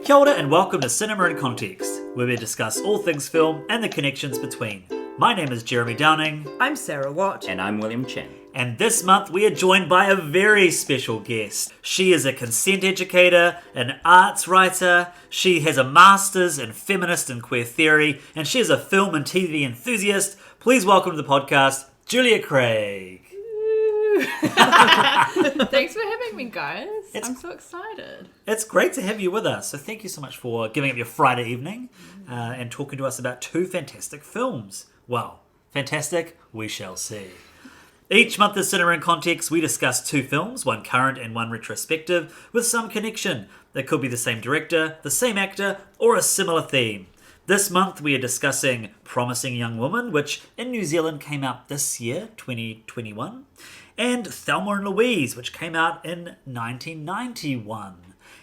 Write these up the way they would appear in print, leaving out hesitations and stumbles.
Kia ora and welcome to Cinema in Context, where we discuss all things film and the connections between. My name is Jeremy Downing. I'm Sarah Watt. And I'm William Chen. And this month we are joined by a very special guest. She is a consent educator, an arts writer, she has a master's in feminist and queer theory, and she is a film and TV enthusiast. Please welcome to the podcast, Julia Craig. Thanks for having me, guys. I'm so excited. It's great to have you with us. So thank you so much for giving up your Friday evening and talking to us about two fantastic films. Well, fantastic, we shall see. Each month of Cinema in Context, we discuss two films, one current and one retrospective, with some connection. They could be the same director, the same actor, or a similar theme. This month we are discussing Promising Young Woman, which in New Zealand came out this year, 2021, and Thelma Louise, which came out in 1991.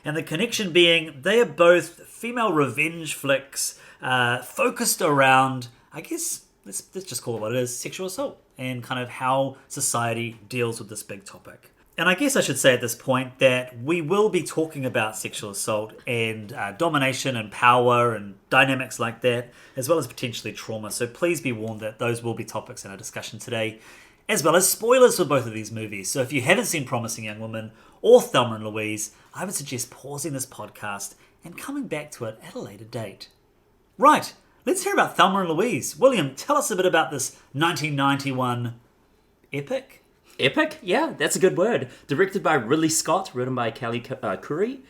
And the connection being, they are both female revenge flicks focused around, I guess, let's just call it what it is, sexual assault, and kind of how society deals with this big topic. And I guess I should say at this point that we will be talking about sexual assault and domination and power and dynamics like that, as well as potentially trauma. So please be warned that those will be topics in our discussion today, as well as spoilers for both of these movies. So if you haven't seen Promising Young Woman or Thelma and Louise, I would suggest pausing this podcast and coming back to it at a later date. Right, let's hear about Thelma and Louise. William, tell us a bit about this 1991 epic. Epic? Yeah, that's a good word. Directed by Ridley Scott, written by Kelly Curry.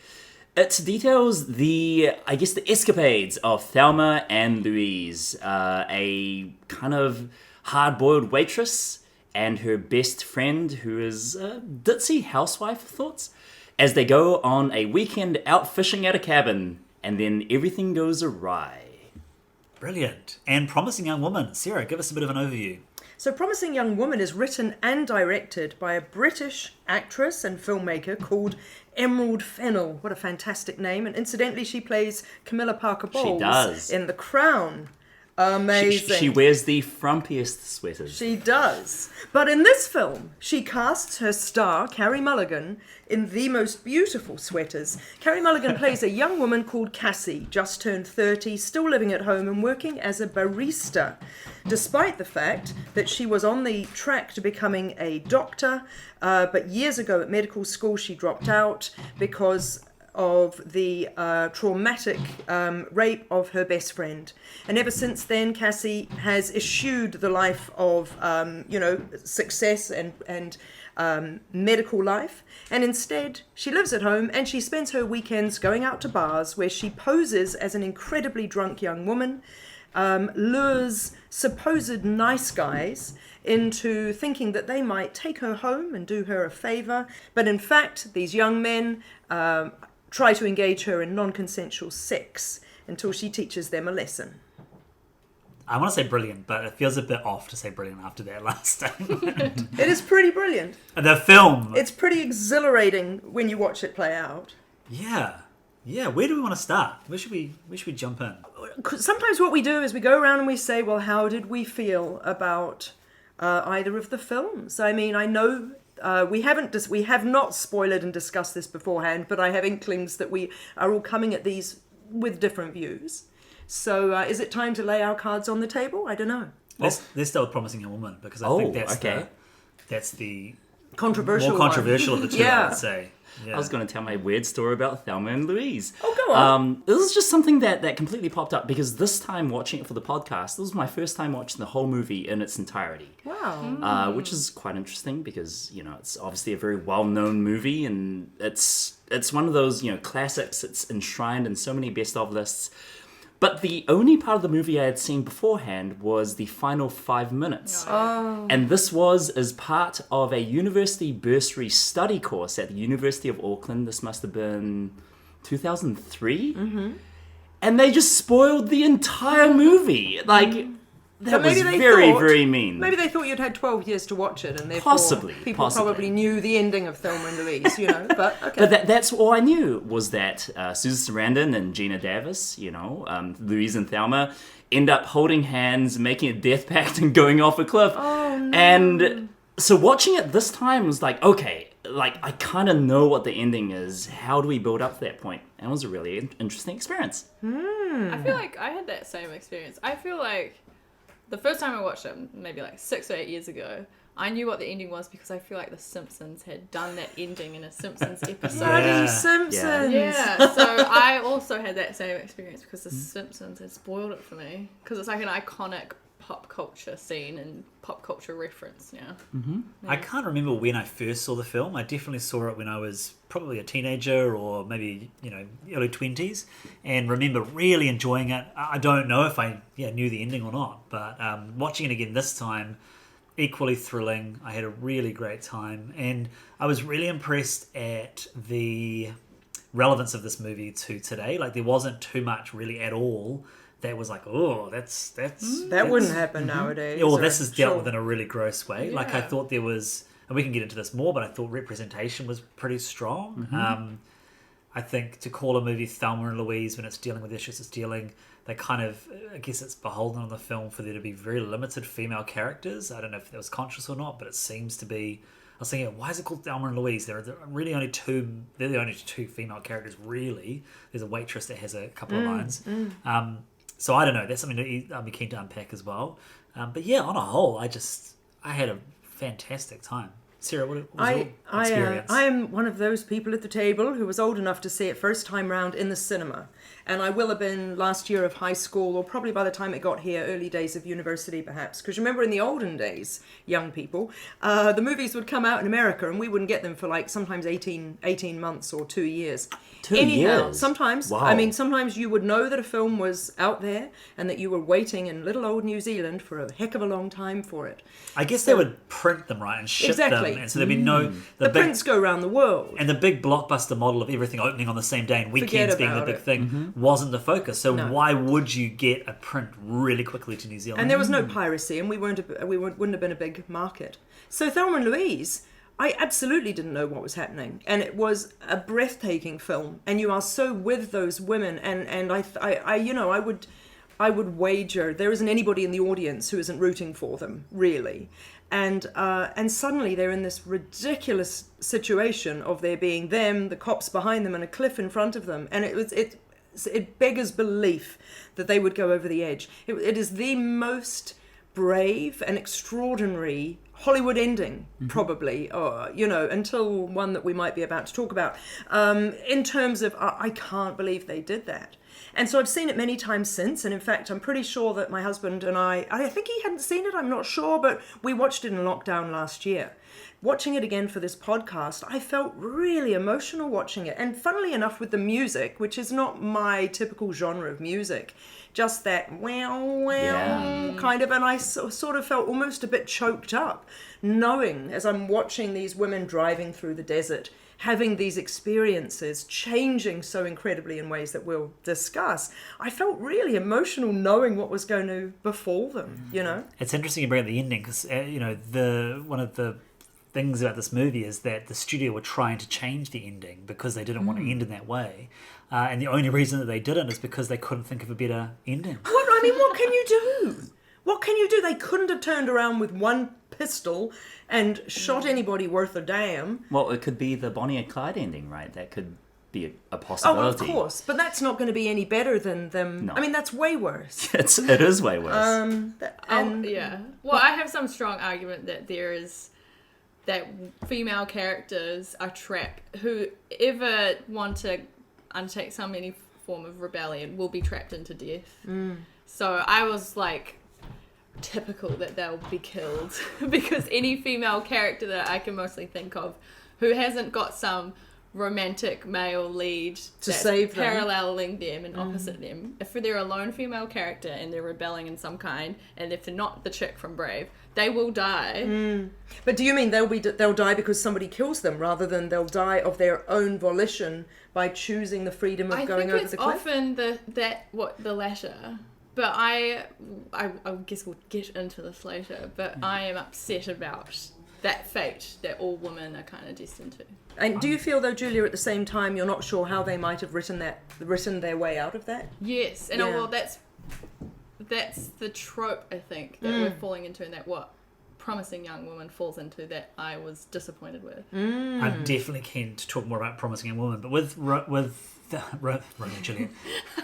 It details the escapades of Thelma and Louise, a kind of hard-boiled waitress and her best friend, who is a ditzy housewife of sorts, as they go on a weekend out fishing at a cabin, and then everything goes awry. Brilliant. And Promising Young Woman. Sarah, give us a bit of an overview. So Promising Young Woman is written and directed by a British actress and filmmaker called Emerald Fennell. What a fantastic name. And incidentally, she plays Camilla Parker Bowles in The Crown. Amazing. She wears the frumpiest sweaters. She does. But in this film, she casts her star, Carey Mulligan, in the most beautiful sweaters. Carey Mulligan plays a young woman called Cassie, just turned 30, still living at home and working as a barista, despite the fact that she was on the track to becoming a doctor, but years ago at medical school she dropped out because of the traumatic rape of her best friend. And ever since then, Cassie has eschewed the life of, success and medical life. And instead, she lives at home and she spends her weekends going out to bars where she poses as an incredibly drunk young woman, lures supposed nice guys into thinking that they might take her home and do her a favor. But in fact, these young men try to engage her in non-consensual sex until she teaches them a lesson. I want to say brilliant, but it feels a bit off to say brilliant after that last statement. It is pretty brilliant. The film. It's pretty exhilarating when you watch it play out. Yeah. Where do we want to start? Where should we jump in? Sometimes what we do is we go around and we say, well, how did we feel about either of the films? I mean, I know we have not spoiled and discussed this beforehand, but I have inklings that we are all coming at these with different views. So is it time to lay our cards on the table? I don't know. Let's start with Promising Young Woman, because I think that's the controversial more controversial of the two, I would say. Yeah. I was going to tell my weird story about Thelma and Louise. Oh, go on. This is just something that completely popped up, because this time watching it for the podcast, this was my first time watching the whole movie in its entirety. Wow. Which is quite interesting, because, it's obviously a very well-known movie, and it's one of those, classics. It's enshrined in so many best-of lists. But the only part of the movie I had seen beforehand was the final 5 minutes. Oh. And this was as part of a university bursary study course at the University of Auckland. This must have been 2003. Mm-hmm. And they just spoiled the entire movie. That was very mean. Maybe they thought you'd had 12 years to watch it, and therefore people probably knew the ending of Thelma and Louise, But okay. But that's all I knew, was that Susan Sarandon and Gina Davis, Louise and Thelma, end up holding hands, making a death pact, and going off a cliff. Oh, no. And so watching it this time was like, okay, like, I kind of know what the ending is. How do we build up to that point? And it was a really interesting experience. I feel like I had that same experience. I feel like the first time I watched it, maybe like 6 or 8 years ago, I knew what the ending was because I feel like The Simpsons had done that ending in a Simpsons episode. Bloody Simpsons. Yeah, so I also had that same experience because The Simpsons had spoiled it for me. Because it's like an iconic pop culture scene and pop culture reference now. Mm-hmm. Yeah. I can't remember when I first saw the film. I definitely saw it when I was probably a teenager or maybe, early 20s, and remember really enjoying it. I don't know if I knew the ending or not, but watching it again this time, equally thrilling. I had a really great time, and I was really impressed at the relevance of this movie to today. Like, there wasn't too much really at all that was like, oh, that's that wouldn't happen nowadays. Or this is dealt with in a really gross way. Yeah. Like, I thought there was, and we can get into this more, but I thought representation was pretty strong. I think to call a movie Thelma and Louise when it's dealing with issues it's dealing, they kind of, I guess it's beholden on the film for there to be very limited female characters. I don't know if that was conscious or not, but it seems to be. I was thinking, why is it called Thelma and Louise? They're really only two. They're the only two female characters, really. There's a waitress that has a couple of lines. So I don't know. That's something I'd be keen to unpack as well. But yeah, on a whole, I had a fantastic time. Sarah, what was your experience? I am one of those people at the table who was old enough to see it first time round in the cinema. And I will have been last year of high school, or probably by the time it got here, early days of university perhaps. Because remember in the olden days, young people, the movies would come out in America and we wouldn't get them for like sometimes 18 months or 2 years. 2 Anyhow, years? sometimes, Wow. I mean, sometimes you would know that a film was out there and that you were waiting in little old New Zealand for a heck of a long time for it. I guess they would print them, right, and ship them. And so there'd be no... The prints go around the world. And the big blockbuster model of everything opening on the same day and weekends being the big thing wasn't the focus. So why would you get a print really quickly to New Zealand? And there was no piracy, and we wouldn't have been a big market. So Thelma and Louise, I absolutely didn't know what was happening, and it was a breathtaking film. And you are so with those women, and I would wager there isn't anybody in the audience who isn't rooting for them, really. And suddenly they're in this ridiculous situation of there being them, the cops behind them, and a cliff in front of them, and it beggars belief that they would go over the edge. It is the most brave and extraordinary Hollywood ending, probably, until one that we might be about to talk about. In terms of, I can't believe they did that. And so I've seen it many times since, and in fact, I'm pretty sure that my husband and I think he hadn't seen it, I'm not sure, but we watched it in lockdown last year. Watching it again for this podcast, I felt really emotional watching it. And funnily enough, with the music, which is not my typical genre of music, just that kind of, and I sort of felt almost a bit choked up, knowing as I'm watching these women driving through the desert, having these experiences, changing so incredibly in ways that we'll discuss. I felt really emotional knowing what was going to befall them, It's interesting you bring up the ending because, one of the things about this movie is that the studio were trying to change the ending because they didn't want to end in that way. And the only reason that they didn't is because they couldn't think of a better ending. What can you do? What can you do? They couldn't have turned around with one pistol and shot anybody worth a damn. Well, it could be the Bonnie and Clyde ending, right? That could be a possibility. Oh, of course. But that's not going to be any better than them. No. I mean, that's way worse. It is way worse. Well, I have some strong argument that that female characters are trapped. Whoever want to undertake any form of rebellion will be trapped into death. So I was like, typical that they'll be killed because any female character that I can mostly think of who hasn't got some romantic male lead to save them, paralleling them and opposite them, if they're a lone female character and they're rebelling in some kind, and if they're not the chick from Brave, they will die. But do you mean they'll die because somebody kills them rather than they'll die of their own volition by choosing the freedom of going over the cliff? I think it's often the latter. But I guess we'll get into this later, but I am upset about that fate that all women are kind of destined to. And do you feel, though, Julia, at the same time, you're not sure how they might have written their way out of that? Yes, and well, that's the trope, I think, that we're falling into, and that what Promising Young Woman falls into that I was disappointed with. I'm definitely keen to talk more about Promising Young Woman, but with Romeo and Juliet,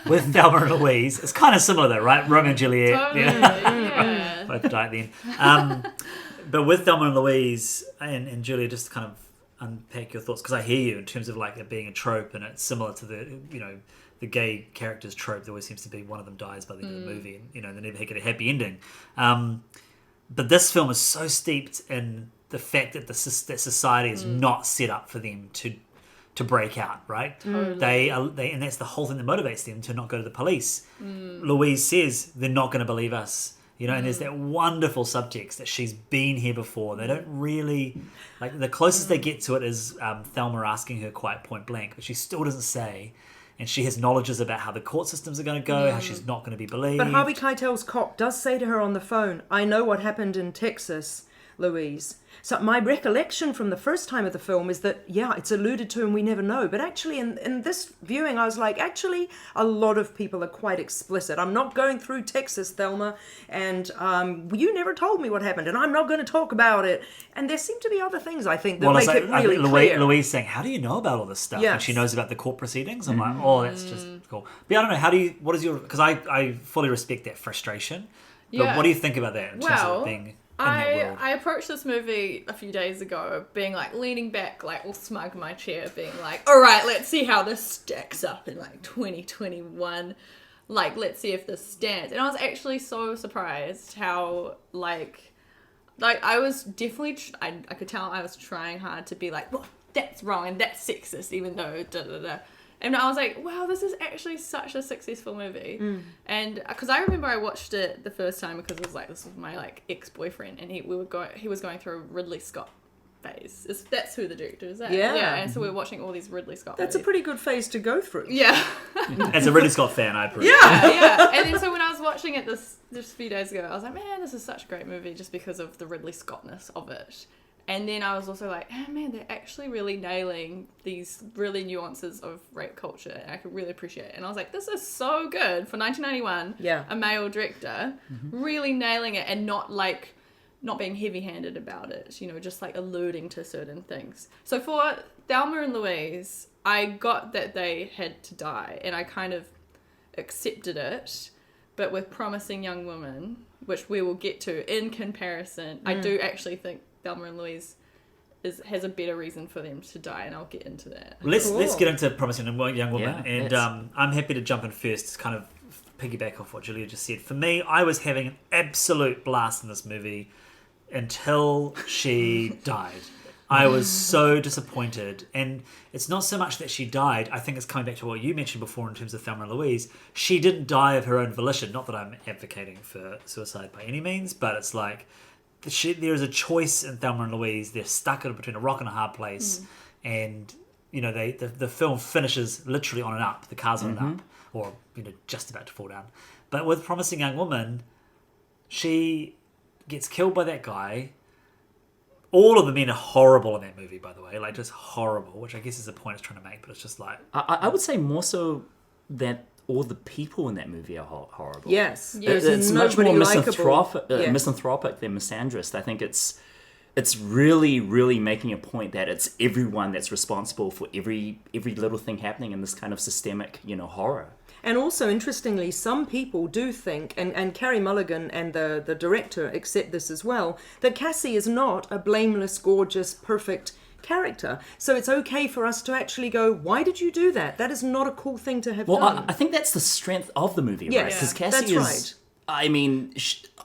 with Thelma and Louise, it's kind of similar though, right? Romeo and Juliet, Totally, yeah. both died at the end. But with Thelma and Louise and Julia, just to kind of unpack your thoughts, because I hear you in terms of like it being a trope, and it's similar to the gay characters trope. There always seems to be one of them dies by the end of the movie, and they never get a happy ending. But this film is so steeped in the fact that that society is not set up for them to break out, right? Totally. They and that's the whole thing that motivates them to not go to the police. Louise says they're not going to believe us, and there's that wonderful subtext that she's been here before. They don't really like the closest they get to it is Thelma asking her quite point blank, but she still doesn't say. And she has knowledges about how the court systems are going to go, how she's not going to be believed. But Harvey Keitel's cop does say to her on the phone, I know what happened in Texas, Louise. So my recollection from the first time of the film is that, yeah, it's alluded to and we never know. But actually in this viewing, I was like, actually, a lot of people are quite explicit. I'm not going through Texas, Thelma, and you never told me what happened, and I'm not going to talk about it. And there seem to be other things, I think, that make it really clear. Louise saying, how do you know about all this stuff? Yes. And she knows about the court proceedings. I'm like, oh, that's just cool. But I don't know, what is your... Because I fully respect that frustration. But Yeah. what do you think about that in terms of being... I approached this movie a few days ago being like leaning back like all smug in my chair being like, all right, let's see how this stacks up in like 2021, like let's see if this stands. And I was actually so surprised how like I was definitely I could tell I was trying hard to be like, well, that's wrong and that's sexist, even though da da da. And I was like, wow, this is actually such a successful movie. And because I remember I watched it the first time because it was like, this was my like ex-boyfriend, and he was going through a Ridley Scott phase. That's who the director is. Yeah. And so we were watching all these Ridley Scott That's a movies. pretty good phase to go through. Yeah. As a Ridley Scott fan, I approve. Yeah. And then so when I was watching it this a few days ago, I was like, man, this is such a great movie just because of the Ridley Scottness of it. And then I was also like, oh man, they're actually really nailing these really nuances of rape culture, and I could really appreciate it. And I was like, this is so good for 1991. Yeah. A male director really nailing it and not being heavy-handed about it, just like alluding to certain things. So for Thelma and Louise, I got that they had to die, and I kind of accepted it. But with Promising Young Woman, which we will get to in comparison, I do actually think Thelma and Louise has a better reason for them to die, and I'll get into that. Let's get into Promising Young Woman, Yeah, and I'm happy to jump in first to kind of piggyback off what Julia just said. For me, I was having an absolute blast in this movie until she died. I was so disappointed, and it's not so much that she died. I think it's coming back to what you mentioned before in terms of Thelma and Louise. She didn't die of her own volition. Not that I'm advocating for suicide by any means, but it's like there is a choice in Thelma and Louise. They're stuck between a rock and a hard place, and the film finishes literally on an up. The car's on an up, or just about to fall down. But with Promising Young Woman, she gets killed by that guy. All of the men are horrible in that movie, by the way, like just horrible, which I guess is the point it's trying to make. But it's just like I would say more so that all the people in that movie are horrible. Yes. It's much more likeable. misanthropic than misandrist. I think it's really, really making a point that it's everyone that's responsible for every little thing happening in this kind of systemic, horror. And also, interestingly, some people do think, and Carey Mulligan and the director accept this as well, that Cassie is not a blameless, gorgeous, perfect character. So it's okay for us to actually go, why did you do that? That is not a cool thing to have done. Well, I think that's the strength of the movie, Yes, right? Because Cassie that's is, I mean,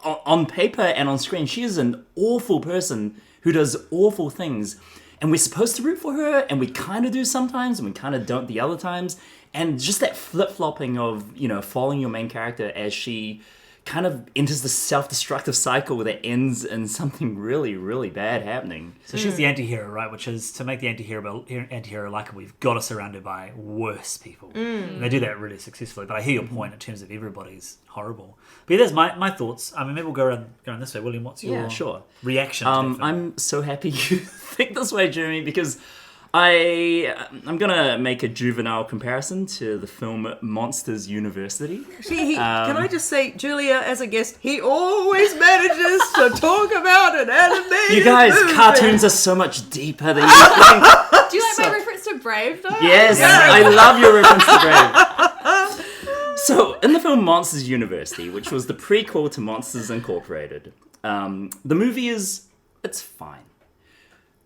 on paper and on screen, she is an awful person who does awful things. And we're supposed to root for her, and we kind of do sometimes, and we kind of don't the other times. And just that flip-flopping of, following your main character as she kind of enters the self-destructive cycle that ends in something really, really bad happening. So she's the anti-hero, right? Which is, to make the anti-hero likable, we've got to surround her by worse people. And they do that really successfully. But I hear your point in terms of everybody's horrible. But yeah, there's my thoughts. I mean, maybe we'll go around this way. William, what's your Sure. reaction to that film? I'm so happy you think this way, Jeremy, because I'm gonna make a juvenile comparison to the film Monsters University. Can I just say, Julia, as a guest, he always manages to talk about an animated You guys, movie. cartoons are so much deeper than you think. Do you like my reference to Brave though? Yes, I love your reference to Brave. So, in the film Monsters University, which was the prequel to Monsters Incorporated, the movie it's fine.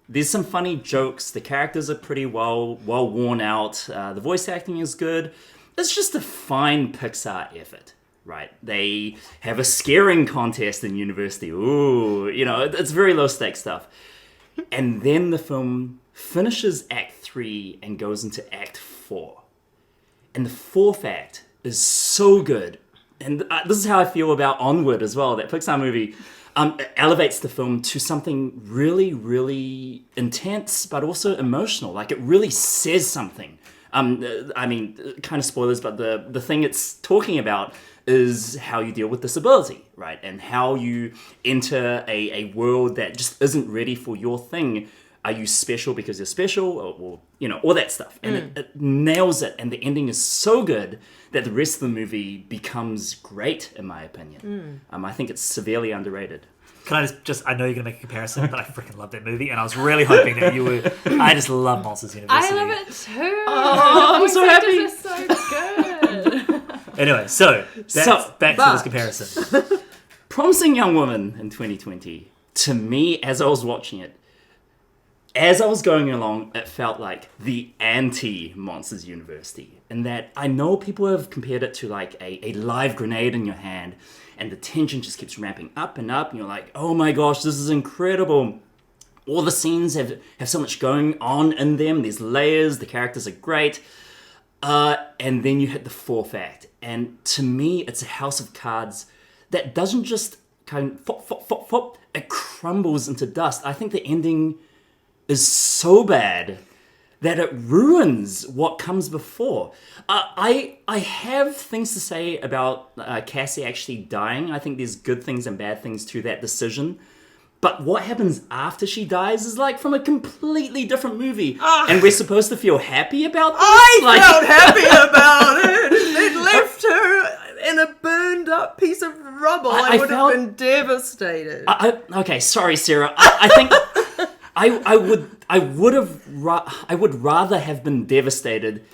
There's some funny jokes. The characters are pretty well worn out. The voice acting is good. It's just a fine Pixar effort, right? They have a scaring contest in university. Ooh, it's very low stakes stuff. And then the film finishes Act 3 and goes into Act 4. And the fourth act is so good. And this is how I feel about Onward as well, that Pixar movie. It elevates the film to something really, really intense, but also emotional. Like, it really says something. I mean, kind of spoilers, but the thing it's talking about is how you deal with disability, right? And how you enter a world that just isn't ready for your thing. Are you special because you're special? Or all that stuff. And it nails it. And the ending is so good that the rest of the movie becomes great, in my opinion. I think it's severely underrated. Can I just I know you're going to make a comparison, but I freaking love that movie, and I was really hoping that you would. I just love Monsters University. I love it too. Oh, I'm so happy. Are so good. Anyway, so back to this comparison. Promising Young Woman in 2020, to me, as I was watching it, as I was going along, it felt like the anti-Monsters University. In that, I know people have compared it to like a live grenade in your hand, and the tension just keeps ramping up and up, and you're like, oh my gosh, this is incredible. All the scenes have so much going on in them. There's layers, the characters are great. And then you hit the fourth act. And to me, it's a house of cards that doesn't just kind of flop, it crumbles into dust. I think the ending is so bad that it ruins what comes before. I have things to say about Cassie actually dying. I think there's good things and bad things to that decision. But what happens after she dies is like from a completely different movie. And we're supposed to feel happy about this? I felt happy about it. It left her in a burned up piece of rubble. I would have been devastated. Okay, sorry, Sarah. I think I would rather have been devastated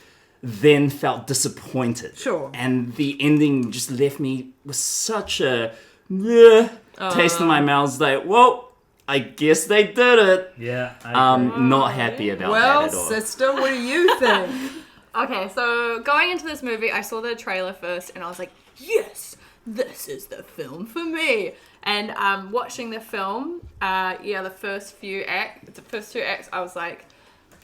than felt disappointed. Sure. And the ending just left me with such a taste in my mouth. It's like, well, I guess they did it. Yeah. Not happy about that at all. Well, sister, what do you think? Okay, so going into this movie, I saw the trailer first, and I was like, yes, this is the film for me. And watching the film, the first two acts, I was like,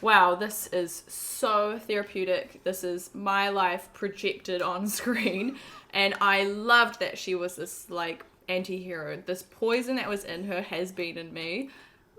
wow, this is so therapeutic. This is my life projected on screen. And I loved that she was this, like, anti-hero. This poison that was in her has been in me.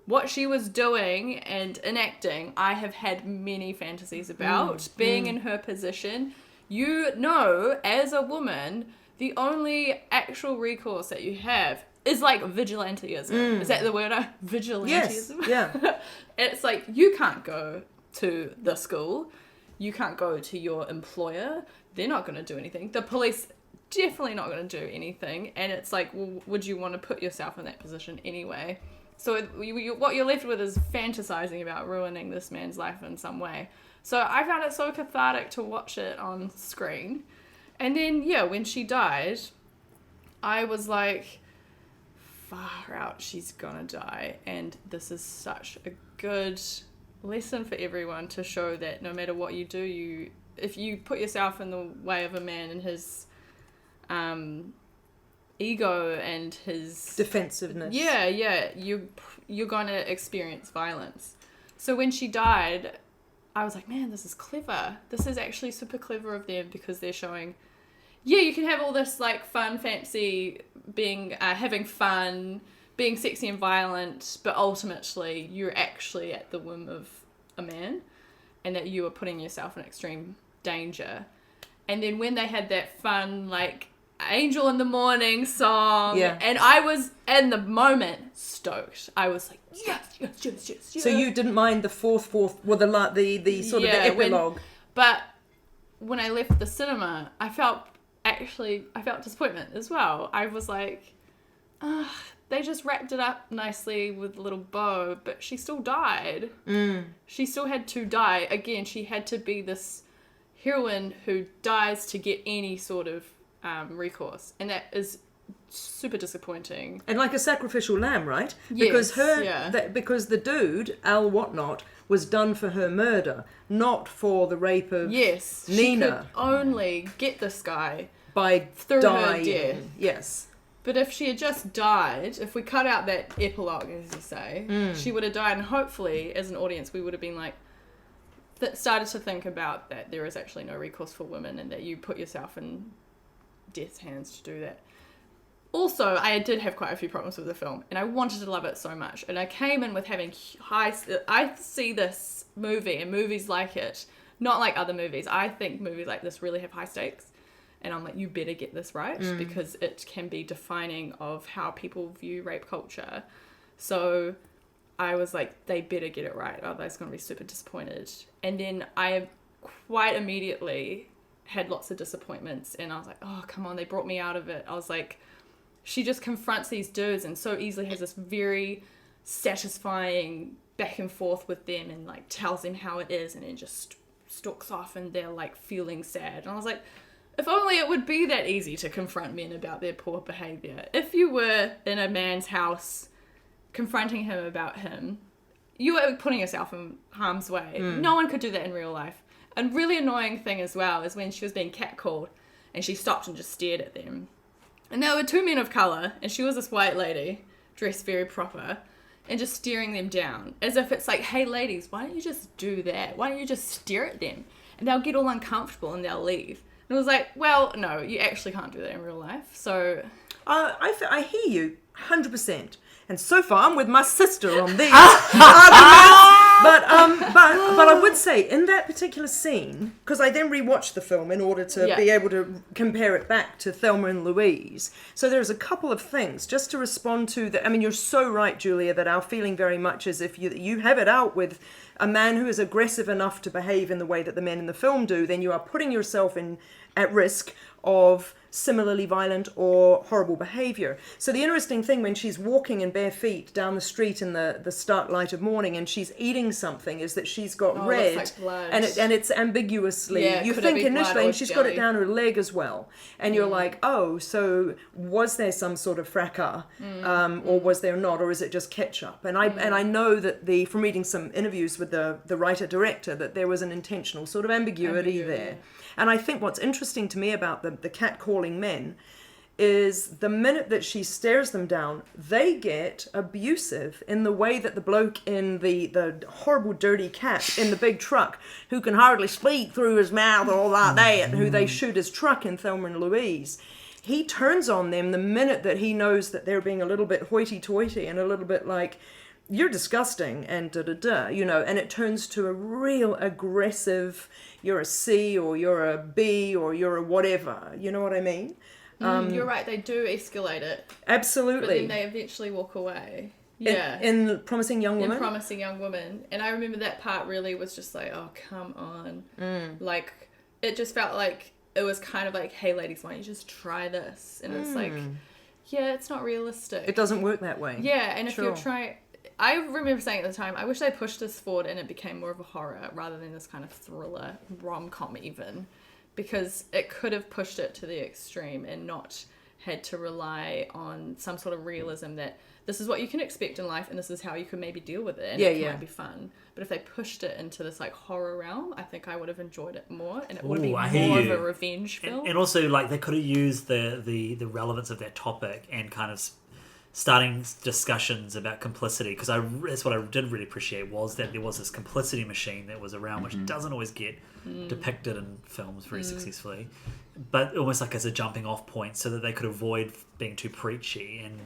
What she was doing and enacting, I have had many fantasies about. Being in her position, as a woman, the only actual recourse that you have is like vigilantism. Is that the word? Vigilantism? Yes, yeah. It's like, you can't go to the school. You can't go to your employer. They're not going to do anything. The police definitely not going to do anything. And it's like, well, would you want to put yourself in that position anyway? So what you're left with is fantasizing about ruining this man's life in some way. So I found it so cathartic to watch it on screen. And then, when she died, I was like, far out, she's gonna die. And this is such a good lesson for everyone to show that no matter what you do, if you put yourself in the way of a man and his ego and his defensiveness, you're gonna experience violence. So when she died, I was like, man, this is clever. This is actually super clever of them, because they're showing, you can have all this like fun fantasy, being having fun, being sexy and violent, but ultimately you're actually at the whim of a man, and that you are putting yourself in extreme danger. And then when they had that fun, like, Angel in the Morning song. Yeah. And I was, in the moment, stoked. I was like, yes. So you didn't mind the fourth, well, the sort of the epilogue. But when I left the cinema, I felt disappointment as well. I was like, they just wrapped it up nicely with a little bow, but she still died. She still had to die. Again, she had to be this heroine who dies to get any sort of recourse. And that is super disappointing. And like a sacrificial lamb, right? Yes, Because the dude, Al Whatnot, was done for her murder, not for the rape of Nina. She could only get this guy by through dying. her death. Yes. But if she had just died, if we cut out that epilogue, as you say, she would have died, and hopefully, as an audience, we would have been like, started to think about that there is actually no recourse for women, and that you put yourself in death's hands to do that. Also, I did have quite a few problems with the film, and I wanted to love it so much, and I came in with having I see this movie and movies like it, not like other movies. I think movies like this really have high stakes. And I'm like, you better get this right, because it can be defining of how people view rape culture. So I was like, they better get it right, otherwise I'm going to be super disappointed. And then I quite immediately had lots of disappointments, and I was like, oh, come on, they brought me out of it. I was like, she just confronts these dudes and so easily has this very satisfying back and forth with them, and like tells them how it is, and then just stalks off, and they're like feeling sad. And I was like, if only it would be that easy to confront men about their poor behaviour. If you were in a man's house confronting him about him, you were putting yourself in harm's way. No one could do that in real life. A really annoying thing as well is when she was being catcalled and she stopped and just stared at them. And there were two men of colour, and she was this white lady, dressed very proper, and just staring them down. As if it's like, hey ladies, why don't you just do that? Why don't you just stare at them? And they'll get all uncomfortable and they'll leave. And it was like, well, no, you actually can't do that in real life. So I hear you 100%. And so far, I'm with my sister on these arguments. But I would say, in that particular scene, because I then rewatched the film in order to be able to compare it back to Thelma and Louise. So there's a couple of things just to respond to that. I mean, you're so right, Julia, that our feeling very much is if you have it out with a man who is aggressive enough to behave in the way that the men in the film do, then you are putting yourself at risk of similarly violent or horrible behaviour. So the interesting thing when she's walking in bare feet down the street in the stark light of morning and she's eating something is that she's got red, like blood. and it's ambiguously, you think initially, and she's got it down her leg as well, and you're like, oh, so was there some sort of fracas, or was there not, or is it just ketchup? And I know that from reading some interviews with the writer director that there was an intentional sort of ambiguity there. And I think what's interesting to me about the catcalling men is the minute that she stares them down, they get abusive in the way that the bloke in the horrible dirty cat in the big truck who can hardly speak through his mouth or all that day, and who they shoot his truck in Thelma and Louise. He turns on them the minute that he knows that they're being a little bit hoity-toity and a little bit like, you're disgusting and da-da-da, and it turns to a real aggressive, you're a C or you're a B or you're a whatever, you know what I mean? You're right, they do escalate it. Absolutely. But then they eventually walk away. Yeah. In Promising Young Woman? In Promising Young Woman. And I remember that part really was just like, oh, come on. Like, it just felt like, it was kind of like, hey ladies, why don't you just try this? And it's like, yeah, it's not realistic. It doesn't work that way. Yeah, and if you're trying... I remember saying at the time, I wish they pushed this forward and it became more of a horror rather than this kind of thriller, rom-com even. Because it could have pushed it to the extreme and not had to rely on some sort of realism that this is what you can expect in life and this is how you can maybe deal with it and it might be fun. But if they pushed it into this like horror realm, I think I would have enjoyed it more, and it would have been more of a revenge film. And also, like, they could have used the relevance of that topic and kind of starting discussions about complicity, because that's what I did really appreciate, was that there was this complicity machine that was around, which doesn't always get depicted in films very successfully, but almost like as a jumping off point so that they could avoid being too preachy. And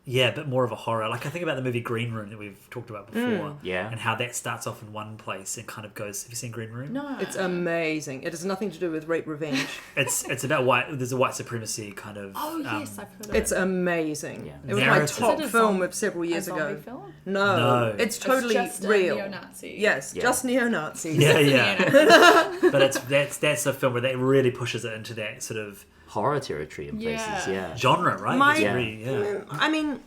Yeah, a bit more of a horror. Like I think about the movie Green Room that we've talked about before. Yeah. And how that starts off in one place and kind of goes... Have you seen Green Room? No. It's amazing. It has nothing to do with rape revenge. It's about there's a white supremacy kind of... Oh, yes, I've heard of It's it. amazing. Yeah. It was my Narrative. top Is it a film zombie- of several years a zombie ago. film? No. It's totally It's just real. a neo-Nazi. Yes, Yeah. just neo-Nazis. Yeah, It's a yeah. neo-Nazi. But that's a film where that really pushes it into that sort of Horror territory in places, yeah. genre, right? My- It's Yeah. really, I mean,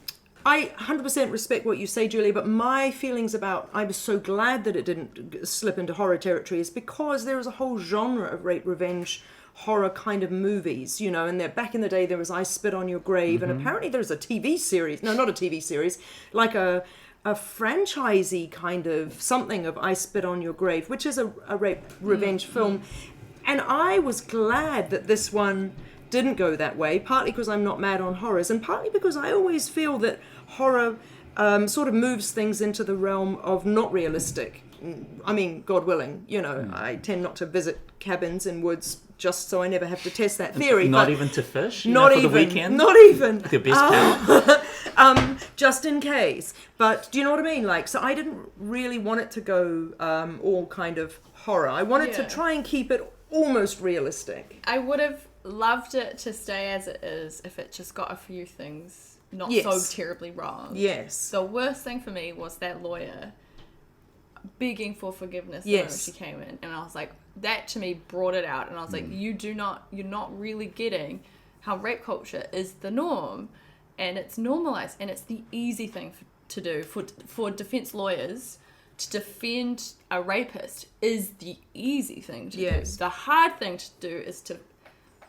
I 100% respect what you say, Julia, but my feelings about I was so glad that it didn't slip into horror territory is because there is a whole genre of rape revenge horror kind of movies, you know, and back in the day there was I Spit on Your Grave, and apparently there's a TV series, no, not a TV series, like a franchisey kind of something of I Spit on Your Grave, which is a rape revenge film. And I was glad that this one didn't go that way, partly because I'm not mad on horrors, and partly because I always feel that horror sort of moves things into the realm of not realistic. I mean, God willing, you know, I tend not to visit cabins in woods just so I never have to test that theory. Not but even to fish? You not know, for even, the weekend? not even. The best pal? Just in case. But do you know what I mean? Like, so I didn't really want it to go all kind of horror. I wanted to Yeah. try and keep it almost realistic. I would have loved it to stay as it is if it just got a few things not Yes. so terribly wrong. Yes. The worst thing for me was that lawyer begging for forgiveness the Yes. moment she came in, and I was like, that to me brought it out, and I was like, you're not really getting how rape culture is the norm, and it's normalized, and it's the easy thing to do for defense lawyers. To defend a rapist is the easy thing to Yes. do. The hard thing to do is to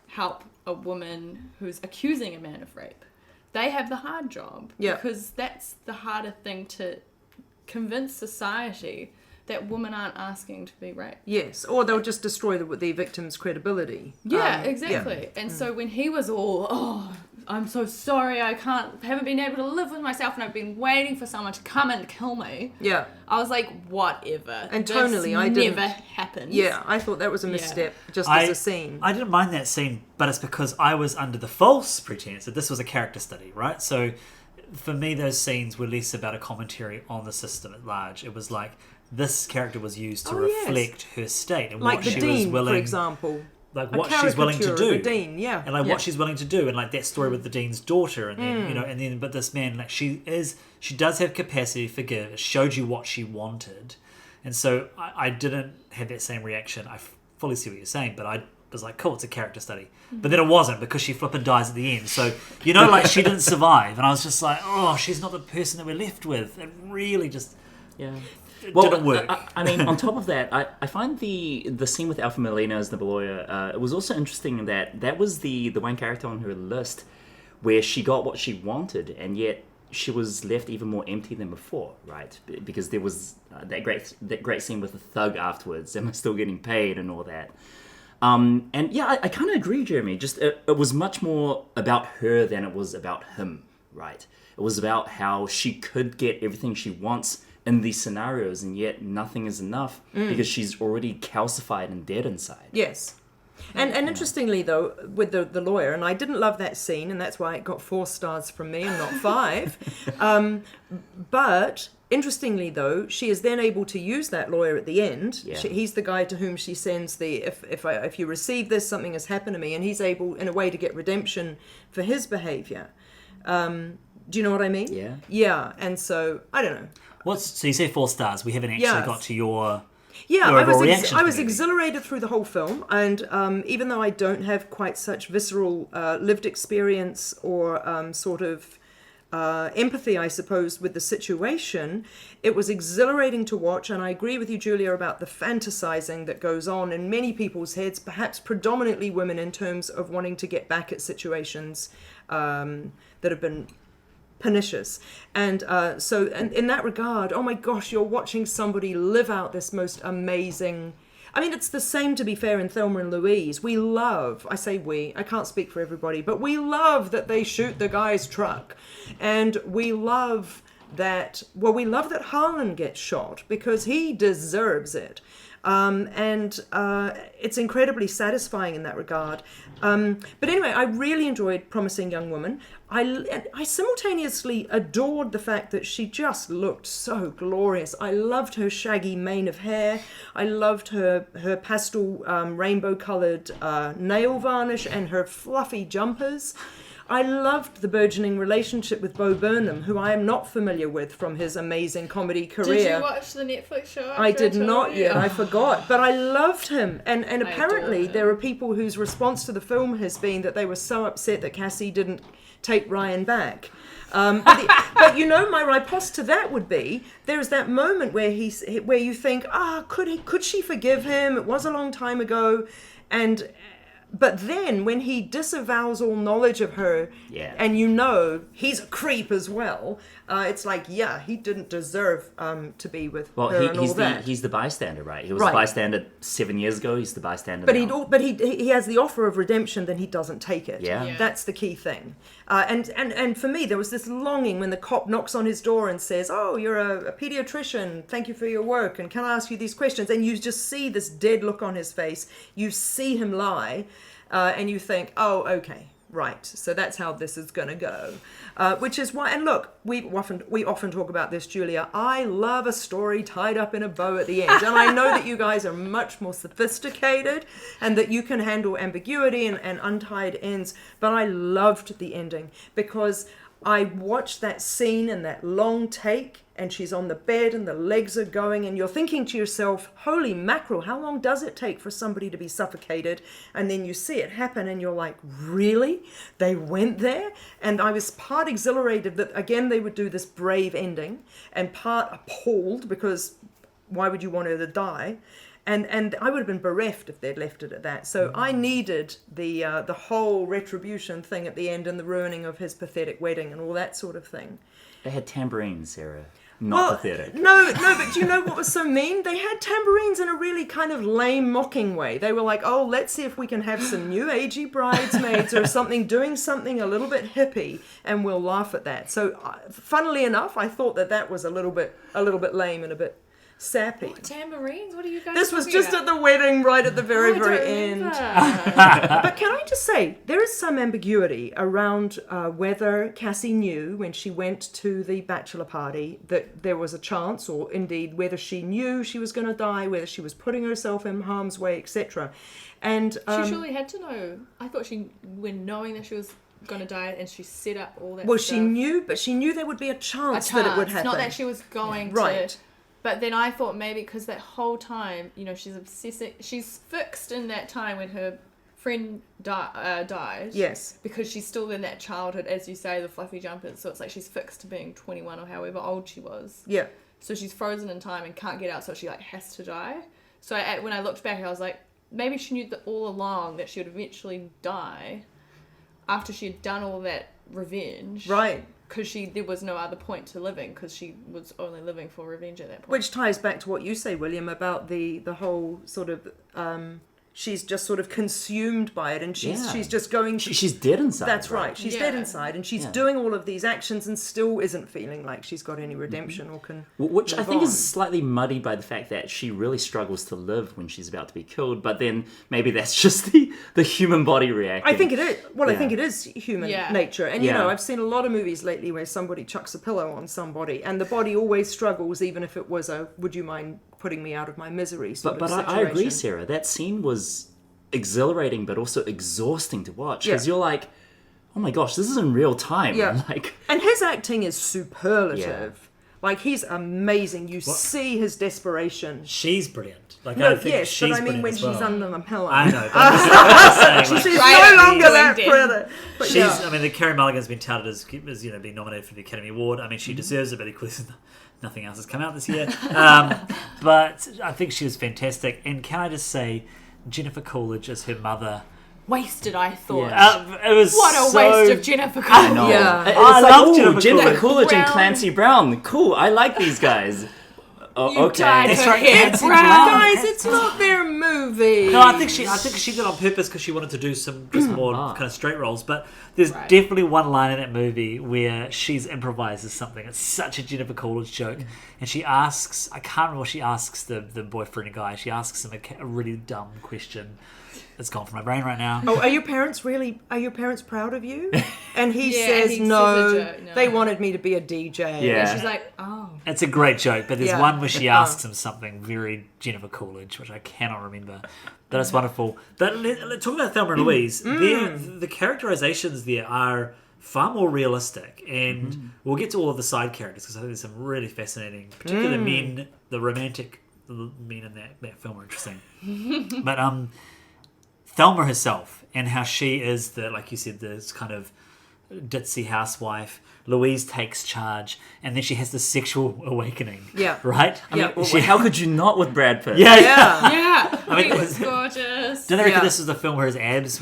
help a woman who's accusing a man of rape. They have the hard job. Yeah. Because that's the harder thing to convince society that women aren't asking to be raped. Yes. Or they'll just destroy the victim's credibility. Yeah, Yeah. exactly. And so when he was all, oh, I'm so sorry, haven't been able to live with myself, and I've been waiting for someone to come and kill me. Yeah. I was like, whatever. And This tonally, I didn't- never happens. Yeah, I thought that was a misstep, just as a scene. I didn't mind that scene, but it's because I was under the false pretense that this was a character study, right? So for me, those scenes were less about a commentary on the system at large. It was like this character was used to Oh, yes. reflect her state and Like what the she Dean, was willing, for example. like A what she's willing to caricature do. of the Dean, yeah. And like Yeah. what she's willing to do, and like that story with the Dean's daughter, and then but this man, like she does have capacity to forgive. It showed you what she wanted, and so I didn't have that same reaction. I fully see what you're saying, but I was like, cool, it's a character study. But then it wasn't, because she flipping dies at the end. So you know, like she didn't survive, and I was just like, oh, she's not the person that we're left with. It really just Yeah. didn't work. I mean, on top of that, I find the scene with Alpha Molina as the lawyer, it was also interesting that was the one character on her list where she got what she wanted, and yet she was left even more empty than before, right? Because there was that great scene with the thug afterwards, am I still getting paid and all that. And yeah, I kind of agree, Jeremy. Just it was much more about her than it was about him, right? It was about how she could get everything she wants in these scenarios, and yet nothing is enough because she's already calcified and dead inside. Yes. And interestingly, though, with the lawyer, and I didn't love that scene, and that's why it got 4 stars from me and not 5. But interestingly, though, she is then able to use that lawyer at the end. Yeah. He's the guy to whom she sends the if you receive this, something has happened to me, and he's able, in a way, to get redemption for his behaviour. Do you know what I mean? Yeah. Yeah, and so I don't know. So you say 4 stars. We haven't actually Yes. got to your... Yeah, your I overall was reaction I to was the movie. exhilarated through the whole film, and even though I don't have quite such visceral lived experience or sort of empathy, I suppose, with the situation, it was exhilarating to watch. And I agree with you, Julia, about the fantasizing that goes on in many people's heads, perhaps predominantly women, in terms of wanting to get back at situations that have been pernicious. And so and in that regard, oh my gosh, you're watching somebody live out this most amazing... I mean, it's the same, to be fair, in Thelma and Louise. We love, I say we, I can't speak for everybody, but we love that they shoot the guy's truck. And we love that, well, we love that Harlan gets shot because he deserves it. and it's incredibly satisfying in that regard. But anyway, I really enjoyed Promising Young Woman. I simultaneously adored the fact that she just looked so glorious. I loved her shaggy mane of hair. I loved her pastel rainbow-coloured nail varnish and her fluffy jumpers. I loved the burgeoning relationship with Bo Burnham, who I am not familiar with from his amazing comedy career. Did you watch the Netflix show? I did not yet, I forgot. But I loved him. And apparently there are people whose response to the film has been that they were so upset that Cassie didn't take Ryan back. But you know, my riposte to that would be, there's that moment where you think, could she forgive him? It was a long time ago. But then when he disavows all knowledge of her, and you know he's a creep as well, it's like, he didn't deserve to be with her and all that. He's the bystander, right? He was the bystander 7 years ago. He's the bystander now. But he has the offer of redemption, then he doesn't take it. Yeah. That's the key thing. And for me, there was this longing when the cop knocks on his door and says, "Oh, you're a pediatrician. Thank you for your work. And can I ask you these questions?" And you just see this dead look on his face. You see him lie, and you think, "Oh, okay. Right, so that's how this is going to go," which is why. And look, we often talk about this, Julia. I love a story tied up in a bow at the end, and I know that you guys are much more sophisticated, and that you can handle ambiguity and untied ends. But I loved the ending because I watched that scene and that long take, and she's on the bed and the legs are going, and you're thinking to yourself, holy mackerel, how long does it take for somebody to be suffocated? And then you see it happen and you're like, really? They went there? And I was part exhilarated that, again, they would do this brave ending, and part appalled because why would you want her to die? And I would have been bereft if they'd left it at that. So I needed the whole retribution thing at the end and the ruining of his pathetic wedding and all that sort of thing. They had tambourines, Sarah. Not pathetic. No, but do you know what was so mean? They had tambourines in a really kind of lame, mocking way. They were like, oh, let's see if we can have some new agey bridesmaids or something, doing something a little bit hippie, and we'll laugh at that. So, funnily enough, I thought that was a little bit lame and a bit sappy. Tambourines? What are you guys This was talking just about? at the wedding, right at the very end. But can I just say, there is some ambiguity around whether Cassie knew when she went to the bachelor party that there was a chance, or indeed whether she knew she was going to die, whether she was putting herself in harm's way, etc. And she surely had to know. I thought when knowing that she was going to die, and she set up all that well, stuff. she knew there would be a chance that it would happen. Not that she was going right. to. But then I thought maybe because that whole time, she's obsessing. She's fixed in that time when her friend died. Yes. Because she's still in that childhood, as you say, the fluffy jumpers. So it's like she's fixed to being 21 or however old she was. Yeah. So she's frozen in time and can't get out, so she has to die. So when I looked back, I was like, maybe she knew that all along that she would eventually die after she had done all that revenge. Right. Because there was no other point to living, because she was only living for revenge at that point. Which ties back to what you say, William, about the whole sort of she's just sort of consumed by it, and she's just going to... She's dead inside. That's right. She's dead inside, and she's doing all of these actions and still isn't feeling like she's got any redemption or can... Which I think on. is slightly muddied by the fact that she really struggles to live when she's about to be killed, but then maybe that's just the human body reacting. I think it is. Well, I think it is human nature. And, I've seen a lot of movies lately where somebody chucks a pillow on somebody, and the body always struggles, even if it was a, would you mind putting me out of my misery sort of situation. I agree, Sarah. That scene was exhilarating but also exhausting to watch, because you're like, oh my gosh, this is in real time. Yeah. Like, and his acting is superlative. Like, he's amazing. You see his desperation. She's brilliant. Like, No, I think yes, she's but I mean when brilliant as well. she's under the pillow. I know. But I'm just saying, She's like, no longer that doing pretty. But she's. I mean, the Carey Mulligan's been touted as being nominated for the Academy Award. I mean, she deserves it, but equally, nothing else has come out this year. But I think she was fantastic. And can I just say, Jennifer Coolidge as her mother. Wasted, I thought. It was what a waste of Jennifer Coolidge. I know. Yeah. It's I like, love ooh, Jennifer Jennifer Coolidge. Coolidge and Brown. Clancy Brown. Cool, I like these guys. Oh, okay. Tied That's her right, hair Nancy brown. Brown. Guys, it's not their movie. No, I think she did it on purpose because she wanted to do some just more kind of straight roles. But there's Right. definitely one line in that movie where she's improvises something. It's such a Jennifer Coolidge joke, and she asks, I can't remember what she asks the boyfriend guy. She asks him a really dumb question. It's gone from my brain right now. Oh, are your parents proud of you? And he Yeah, says, he says no, a joke, no. they wanted me to be a DJ. Yeah. And she's like, oh. It's a great joke, but there's Yeah. one where she asks him something very Jennifer Coolidge, which I cannot remember. But it's wonderful. But talking about Thelma and Louise, the characterizations there are far more realistic, and we'll get to all of the side characters because I think there's some really fascinating, particularly men, the romantic men in that film are interesting. But Thelma herself and how she is the, like you said, this kind of ditzy housewife. Louise takes charge, and then she has this sexual awakening. Yeah. Right? Yeah. I mean, how could you not with Brad Pitt? Yeah. Yeah. I mean, He was gorgeous. Do they reckon Yeah. this was the film where his abs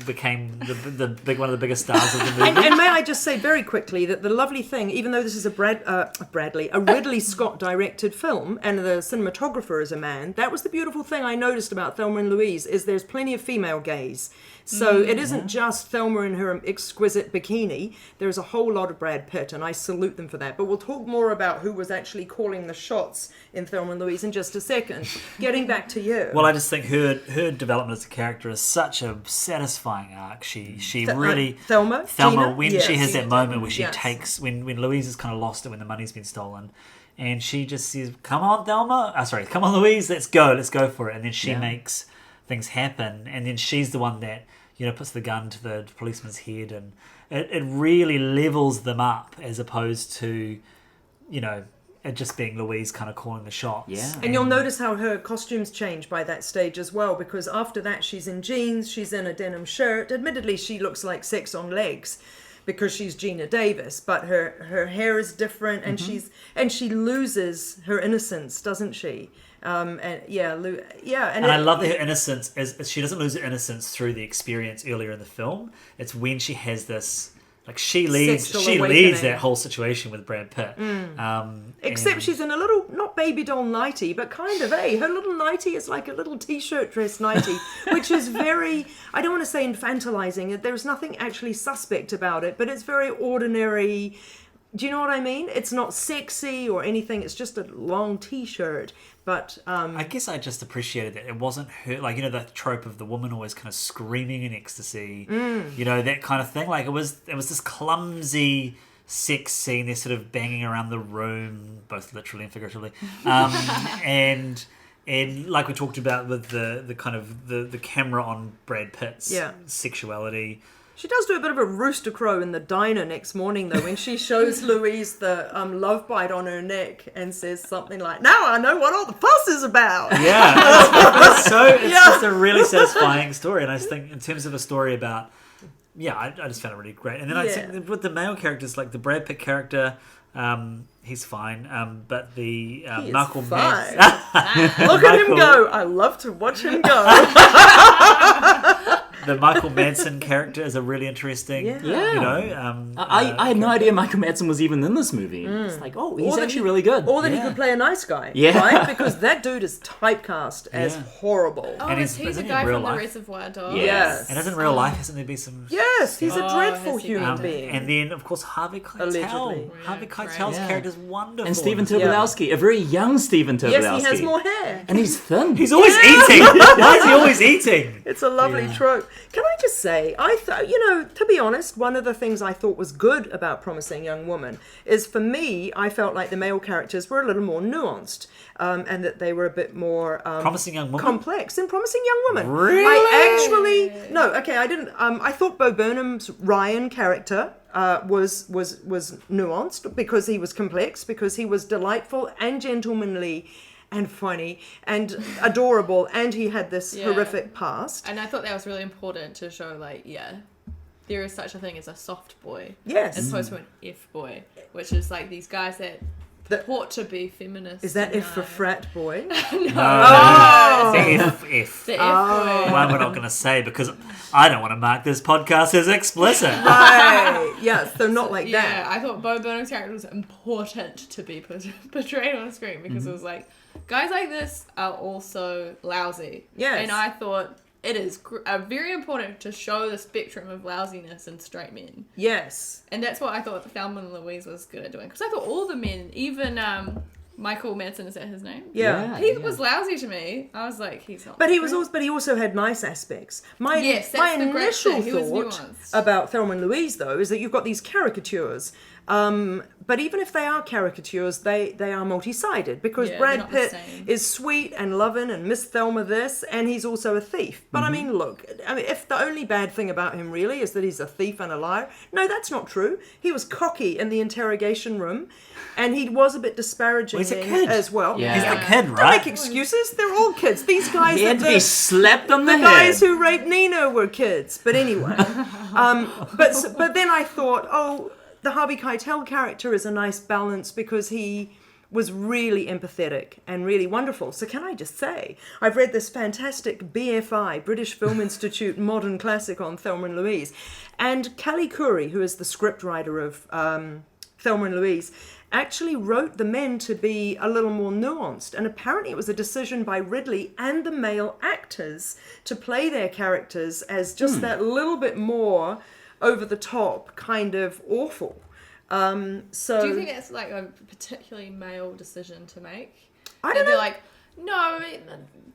became the big one of the biggest stars of the movie? And may I just say very quickly that the lovely thing, even though this is a Ridley Scott directed film, and the cinematographer is a man, that was the beautiful thing I noticed about Thelma and Louise, is there's plenty of female gaze. So it isn't just Thelma in her exquisite bikini. There's a whole lot of Brad Pitt, and I salute them for that. But we'll talk more about who was actually calling the shots in Thelma and Louise in just a second. Getting back to you. Well, I just think her development as a character is such a satisfying arc. She really Thelma? Thelma, Gina? when Yes. she has that moment where she Yes. takes when Louise is kind of lost it when the money's been stolen, and she just says, "Come on, Thelma! Come on, Louise! Let's go for it!" And then she makes things happen, and then she's the one that puts the gun to the policeman's head, and it really levels them up as opposed to it just being Louise kind of calling the shots. Yeah. And you'll notice how her costumes change by that stage as well, because after that she's in jeans, she's in a denim shirt. Admittedly, she looks like sex on legs because she's Gina Davis, but her hair is different, and she loses her innocence, doesn't she? And I love that her innocence is she doesn't lose her innocence through the experience earlier in the film. It's when she has this, like, she leads awakening. that whole situation with Brad Pitt. Except and- she's in a little, not baby doll nightie, but kind of, her little nightie is like a little t-shirt dress nightie, which is very, I don't want to say infantilizing, there's nothing actually suspect about it, but it's very ordinary. Do you know what I mean? It's not sexy or anything, it's just a long t-shirt. But I guess I just appreciated that it wasn't her, like, the trope of the woman always kind of screaming in ecstasy, that kind of thing. Like, it was this clumsy sex scene. They're sort of banging around the room, both literally and figuratively, and like we talked about with the kind of the camera on Brad Pitt's sexuality. she does do a bit of a rooster crow in the diner next morning, though, when she shows Louise the love bite on her neck and says something like, "Now I know what all the fuss is about." Yeah, it's just a really satisfying story, and I just think in terms of a story about, I just found it really great. And then I think with the male characters, like the Brad Pitt character, he's fine, but the He is Michael fine. Madsen, Look at him go. I love to watch him go. the Michael Madsen character is a really interesting. Yeah. I had no idea Michael Madsen was even in this movie. It's like, oh, he's Or that actually he- really good. Or that he could play a nice guy. Yeah. Right? Because that dude is typecast as horrible. Oh, And is he isn't the he in guy real from life? The Reservoir Dogs? Yes. And in real life, hasn't there been some? Yes, he's a Oh, dreadful has he human been? being. And then, of course, Harvey Keitel. Allegedly. Harvey Yeah, Keitel's right. character is wonderful. And Stephen Tobolowsky, a very young Stephen Tobolowsky. Yes, he has more hair. And he's thin. He's always eating. Why is he always eating? It's a lovely trope. Can I just say, I thought, to be honest, one of the things I thought was good about Promising Young Woman is, for me, I felt like the male characters were a little more nuanced, and that they were a bit more Promising Young Woman? complex in Promising Young Woman. Really? I didn't. I thought Bo Burnham's Ryan character was nuanced because he was complex, because he was delightful and gentlemanly and funny and adorable, and he had this horrific past. And I thought that was really important to show, there is such a thing as a soft boy. Yes. As opposed to an F boy, which is like these guys that purport to be feminist. Is that F for frat boy? Oh, the F. The F word. One we're not going to say because I don't want to mark this podcast as explicit. Right. Yeah, so not like Yeah, that. I thought Bo Burnham's character was important to be portrayed on screen because it was like, guys like this are also lousy. Yes. And I thought it is very important to show the spectrum of lousiness in straight men. Yes. And that's what I thought Thelma Louise was good at doing. Because I thought all the men, even Michael Madsen, is that his name? Yeah. He was lousy to me. I was like, he's not. But he also had nice aspects. My Yes, that's the great initial thing. He was thought nuanced. about Thelma Louise, though, is that you've got these caricatures. But even if they are caricatures, they are multi-sided because Yeah, they're Brad not the Pitt same. is sweet and loving and Miss Thelma this, and he's also a thief. But I mean, look, if the only bad thing about him really is that he's a thief and a liar, no, that's not true. He was cocky in the interrogation room, and he was a bit disparaging Well, he's a kid. as well. Yeah. He's the kid, Don't right? make excuses. They're all kids. These guys He had to be slapped on the the head. guys who raped Nina were kids. But anyway, but then I thought, oh, the Harvey Keitel character is a nice balance because he was really empathetic and really wonderful. So can I just say, I've read this fantastic BFI, British Film Institute modern classic on Thelma and Louise, and Callie Curry, who is the scriptwriter of Thelma and Louise, actually wrote the men to be a little more nuanced, and apparently it was a decision by Ridley and the male actors to play their characters as just that little bit more over the top, kind of awful. So Do you think that's like a particularly male decision to make? I don't They're know. like, no,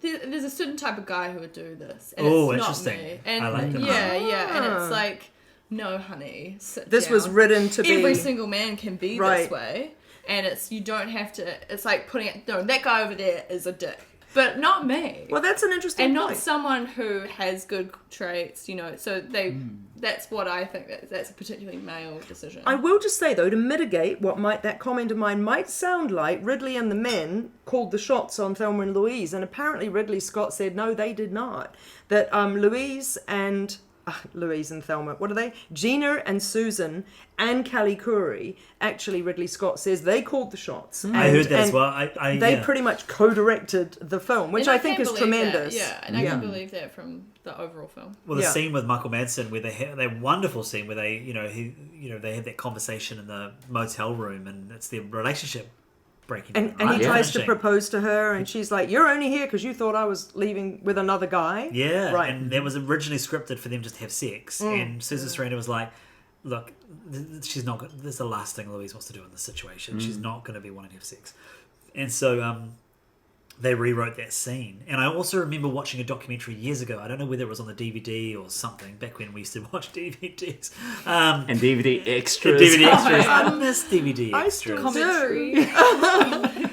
there's a certain type of guy who would do this. And Oh, it's interesting. Not me. And I like that. yeah, and Ah. it's like, no, honey, sit This down. was written to be Every single man can be Right. this way, and you don't have to. It's like putting it. No, that guy over there is a dick, but not me. Well, that's an interesting And point. not someone who has good traits, so that's what I think that's a particularly male decision. I will just say, though, to mitigate that comment of mine might sound like, Ridley and the men called the shots on Thelma and Louise, and apparently Ridley Scott said, no, they did not. That Louise and Thelma, what are they? Gina and Susan and Callie Curry, actually Ridley Scott says they called the shots. I heard that as and well. They yeah. pretty much co-directed the film, which And I think can is believe tremendous. That, yeah, and I can believe that from the overall film. Well, the Yeah. scene with Michael Madsen where that wonderful scene where they, they have that conversation in the motel room and it's their relationship breaking down. And he right? tries to Finishing. propose to her, and she's like, "You're only here because you thought I was leaving with another guy." Yeah, Right. and that was originally scripted for them just to have sex, Mm. and Susan Sarandon was like, "Look, she's not. This is the last thing Louise wants to do in this situation. She's not going to be wanting to have sex," and so they rewrote that scene. And I also remember watching a documentary years ago. I don't know whether it was on the DVD or something. Back when we used to watch DVDs And DVD extras. DVD extras. I miss DVD I extras. still Commentary.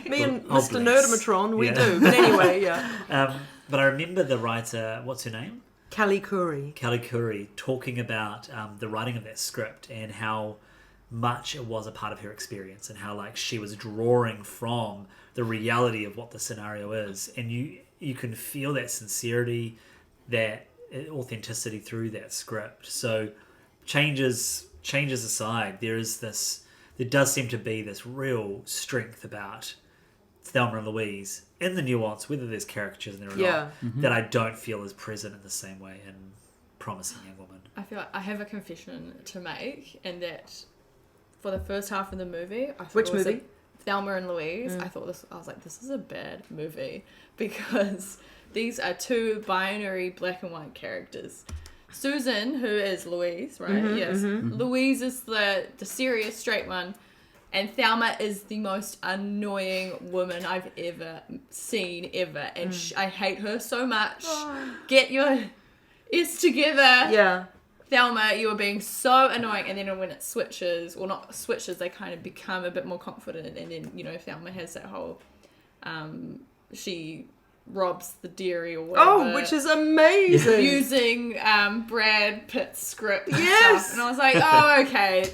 Me and Oh, Mr. bless. Nerdamatron, we Yeah. do. But anyway, yeah. But I remember the writer. What's her name? Callie Curry. Kelly Curry talking about the writing of that script and how much it was a part of her experience and how like she was drawing from the reality of what the scenario is, and you can feel that sincerity, that authenticity through that script. So changes aside, there does seem to be this real strength about Thelma and Louise in the nuance, whether there's caricatures in there or Yeah. not, that I don't feel is present in the same way in Promising Young Woman. I feel like I have a confession to make, and that for the first half of the movie, I thought Which it was movie? Thelma and Louise. I was like, this is a bad movie because these are two binary black and white characters. Susan, who is Louise, right? Yes. Louise is the serious straight one, and Thelma is the most annoying woman I've ever seen ever, and I hate her so much. Get your is together. Yeah. Thelma, you are being so annoying, and then when it switches, or not switches, they kind of become a bit more confident, and then, Thelma has that whole, she robs the dairy or whatever. Oh, which is amazing. Using Brad Pitt's script and Yes. stuff. And I was like, oh, okay.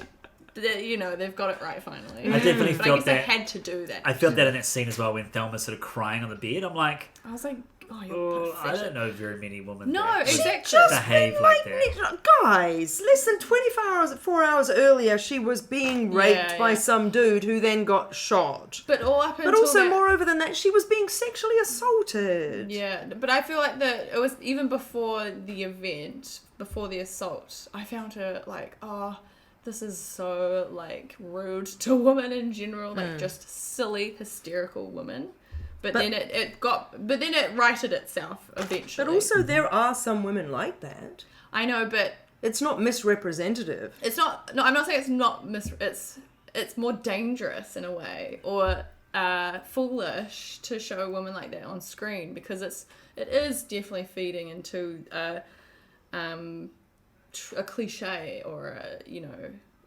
They've got it right finally. I definitely But I felt guess that. they had to do that. I felt that in that scene as well when Thelma's sort of crying on the bed. I'm like, I was like, oh, you're Oh, I pathetic. don't know very many women No, that would exactly. behave like that. Guys, less than 4 hours earlier, she was being raped by yeah. some dude who then got shot. But all up until But also, that, moreover than that, she was being sexually assaulted. yeah, but I feel like it was even before the event, before the assault, I found her like, oh, this is so like rude to women in general, like just silly, hysterical women. But then it righted itself eventually. But also, there are some women like that. I know, but It's not misrepresentative. it's not. No, I'm not saying it's not it's more dangerous in a way, or foolish to show women like that on screen, because it is definitely feeding into a cliche, or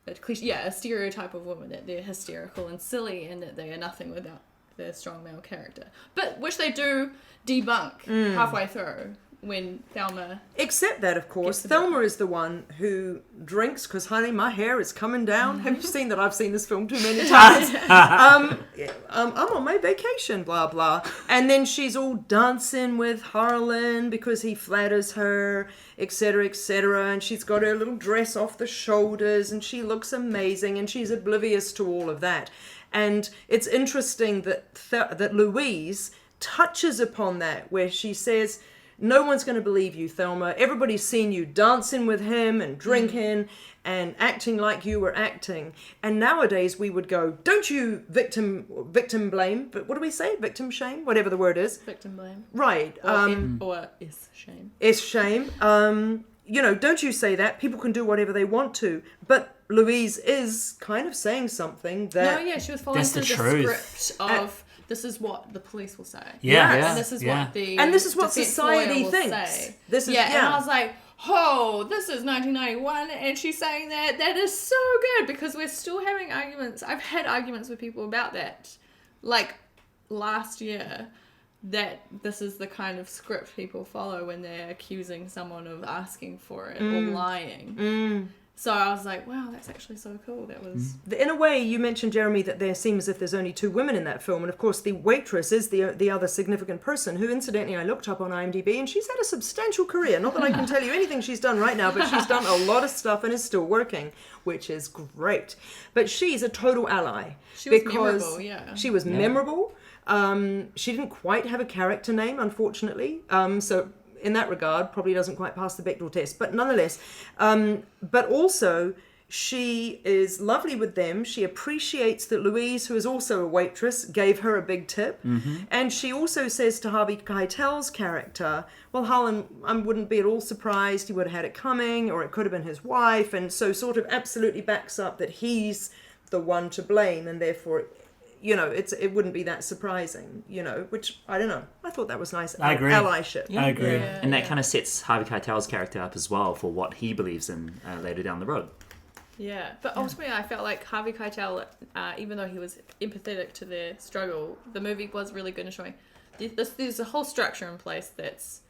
a stereotype of women, that they're hysterical and silly and that they are nothing without their strong male character, but which they do debunk halfway through when Thelma. Except that, of course, Gets the Thelma is the one who drinks because, honey, my hair is coming down. Have you seen that? I've seen this film too many times. I'm on my vacation, blah, blah. And then she's all dancing with Harlan because he flatters her, etc., etc. And she's got her little dress off the shoulders and she looks amazing and she's oblivious to all of that. And it's interesting that Louise touches upon that, where she says, no one's going to believe you, Thelma. Everybody's seen you dancing with him and drinking and acting like you were acting. And nowadays we would go, don't you victim blame, but what do we say? Victim shame? Whatever the word is. Victim blame. Right. Or is shame. It's shame. Don't you say that. People can do whatever they want to. But Louise is kind of saying something that... No, yeah, she was following That's the through truth. script of this is what the police will say. Yeah, Yes. And this is yeah. what the And this is what defense society lawyer will thinks. say. This is- and yeah. I was like, oh, this is 1991 and she's saying that. That is so good, because we're still having arguments. I've had arguments with people about that, like last year, that this is the kind of script people follow when they're accusing someone of asking for it or lying. So I was like, wow, that's actually so cool. That was... In a way, you mentioned, Jeremy, that there seems as if there's only two women in that film. And of course, the waitress is the other significant person, who incidentally I looked up on IMDb, and she's had a substantial career. Not that I can tell you anything she's done right now, but she's done a lot of stuff and is still working, which is great. But she's a total ally. She was memorable, yeah. She was memorable. She didn't quite have a character name, unfortunately. So in that regard, probably doesn't quite pass the Bechdel test. But nonetheless, but also she is lovely with them. She appreciates that Louise, who is also a waitress, gave her a big tip. And she also says to Harvey Keitel's character, well, Harlan, I wouldn't be at all surprised. He would have had it coming, or it could have been his wife. And so sort of absolutely backs up that he's the one to blame, and therefore... it wouldn't be that surprising, which, I don't know. I thought that was nice. I agree. Allyship. I agree. Yeah. And that kind of sets Harvey Keitel's character up as well for what he believes in later down the road. Yeah, but ultimately I felt like Harvey Keitel, even though he was empathetic to their struggle, the movie was really good in showing there's a whole structure in place that's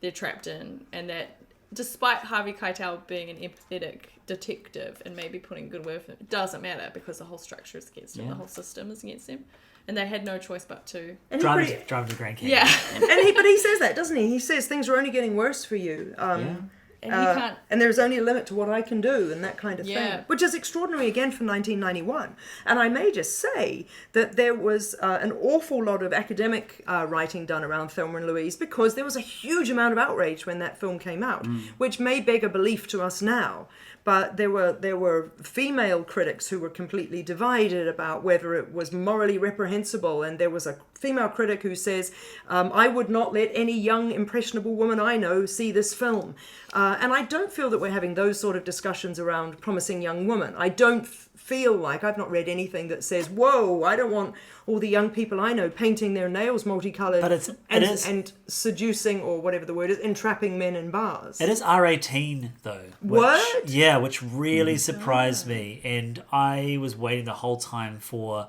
they're trapped in, and that despite Harvey Keitel being an empathetic detective and maybe putting good word for him, it doesn't matter, because the whole structure is against him, the whole system is against him, and they had no choice but to... And Drive to Grand Canyon. Yeah. but he says that, doesn't he? He says things are only getting worse for you. And he can't... And there's only a limit to what I can do, and that kind of Yeah. thing. Which is extraordinary, again, for 1991. And I may just say that there was an awful lot of academic writing done around Thelma and Louise, because there was a huge amount of outrage when that film came out, which may beg a belief to us now. But there were female critics who were completely divided about whether it was morally reprehensible. And there was a female critic who says, I would not let any young, impressionable woman I know see this film. And I don't feel that we're having those sort of discussions around Promising Young Woman. I don't feel like, I've not read anything that says, whoa, I don't want all the young people I know painting their nails multicolored and seducing, or whatever the word is, entrapping men in bars. It is R18 though. What? Yeah, which really surprised me, and I was waiting the whole time for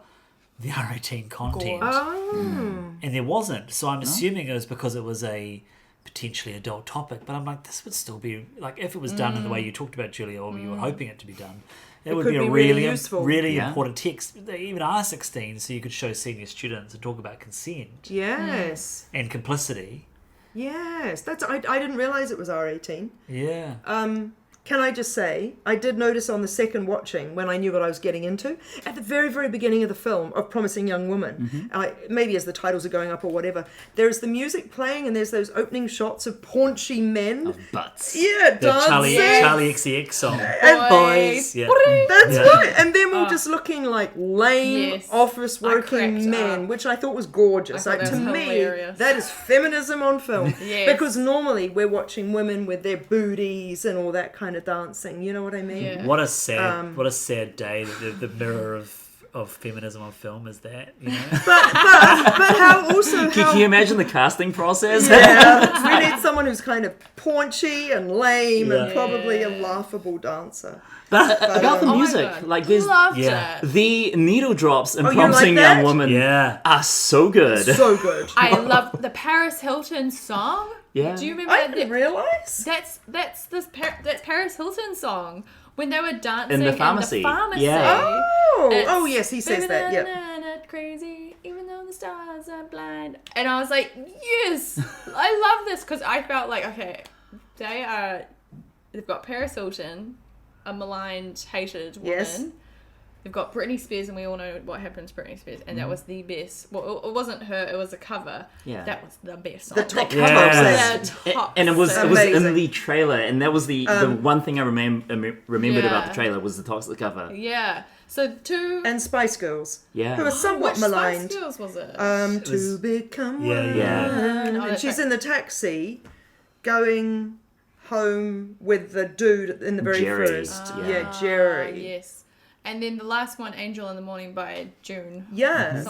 the R18 content, and there wasn't. So I'm assuming it was because it was a potentially adult topic. But I'm like, this would still be like, if it was done in the way you talked about, Julia, or you were hoping it to be done. It would could be a be really really, useful. really important text. They even R16, so you could show senior students and talk about consent Yes. and complicity. Yes, I didn't realise it was R18. Yeah. Can I just say, I did notice on the second watching, when I knew what I was getting into, at the very, very beginning of the film, of Promising Young Woman, maybe as the titles are going up or whatever, there's the music playing and there's those opening shots of paunchy men. Of butts. Yeah, The dancing. Charlie XCX song. And Boys. Yeah. That's Yeah. right. And them all just looking like lame Yes. office I working cracked men, up. which I thought was gorgeous. I Like thought to that was me, hilarious. that is feminism on film. Yes. Because normally we're watching women with their booties and all that kind of dancing. You know what I mean? Yeah. What a sad day that the mirror of feminism on film is that, you know? But how also Can you imagine the casting process? yeah, we need someone who's kind of paunchy and lame and Yeah. probably a Yeah. laughable dancer. About the Oh my music, God. like there's Loved Yeah. it. the needle drops in Oh, you Promising like Young that? Woman Yeah. are so good. So good. I love the Paris Hilton song. Yeah. Do you remember I that? didn't realise. That's Paris Hilton song when they were dancing In the pharmacy. Yeah. Oh, yes, he says that. Yeah. Not crazy, even though the stars are blind. And I was like, yes, I love this because I felt like, okay, they've got Paris Hilton, a maligned, hated woman. Yes. They've got Britney Spears, and we all know what happened to Britney Spears, and that was the best. Well, it wasn't her; it was a cover. Yeah. That was the best song. The top Yeah. cover of Yeah. that. The top And it was song. Amazing. in the trailer, and that was the one thing I remembered about Yeah. the trailer was the toxic cover. Yeah. So two. And Spice Girls, Yeah. who are somewhat Which maligned. Spice Girls was it? To was- become Yeah, one. yeah. And Oh, she's okay. in the taxi going home with the dude in the very Jerry. first. Yeah. Yeah, Jerry. Yes. And then the last one, Angel in the Morning by June. Yes.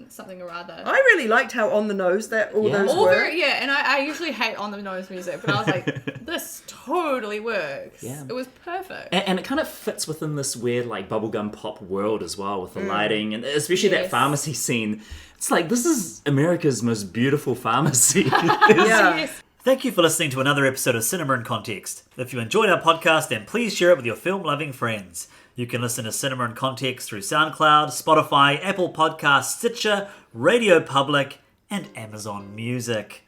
Something or other. I really liked how on the nose that all Yeah. those All were. very, yeah, and I usually hate on the nose music, but I was like, this totally works. Yeah. It was perfect. And it kind of fits within this weird like bubblegum pop world as well with the lighting and especially that Yes. pharmacy scene. It's like this is America's most beautiful pharmacy. Yeah. Yes. Thank you for listening to another episode of Cinema in Context. If you enjoyed our podcast, then please share it with your film-loving friends. You can listen to Cinema in Context through SoundCloud, Spotify, Apple Podcasts, Stitcher, Radio Public, and Amazon Music.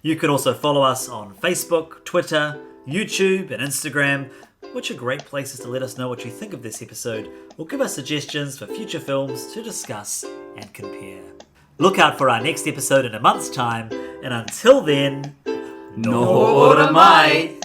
You can also follow us on Facebook, Twitter, YouTube, and Instagram, which are great places to let us know what you think of this episode or give us suggestions for future films to discuss and compare. Look out for our next episode in a month's time, and until then, No order mai.